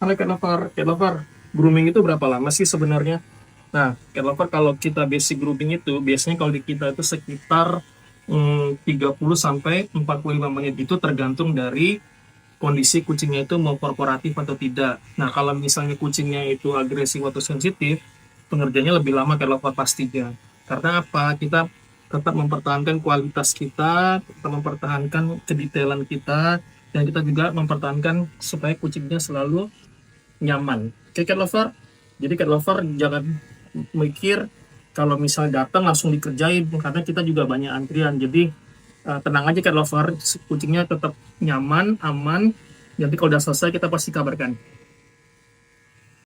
Halo Cat Lover, grooming itu berapa lama sih sebenarnya? Nah, Cat Lover kalau kita basic grooming itu biasanya kalau di kita itu sekitar 30 sampai 45 menit itu tergantung dari kondisi kucingnya itu mau korporatif atau tidak. Nah, kalau misalnya kucingnya itu agresif atau sensitif, pengerjaannya lebih lama Cat Lover pastinya. Karena apa? Kita tetap mempertahankan kualitas kita, tetap mempertahankan kedetailan kita, dan kita juga mempertahankan supaya kucingnya selalu nyaman. Oke, cat lover. Jadi cat lover jangan mikir kalau misal datang langsung dikerjain karena kita juga banyak antrian. Jadi tenang aja cat lover, kucingnya tetap nyaman, aman. Nanti kalau udah selesai kita pasti kabarkan.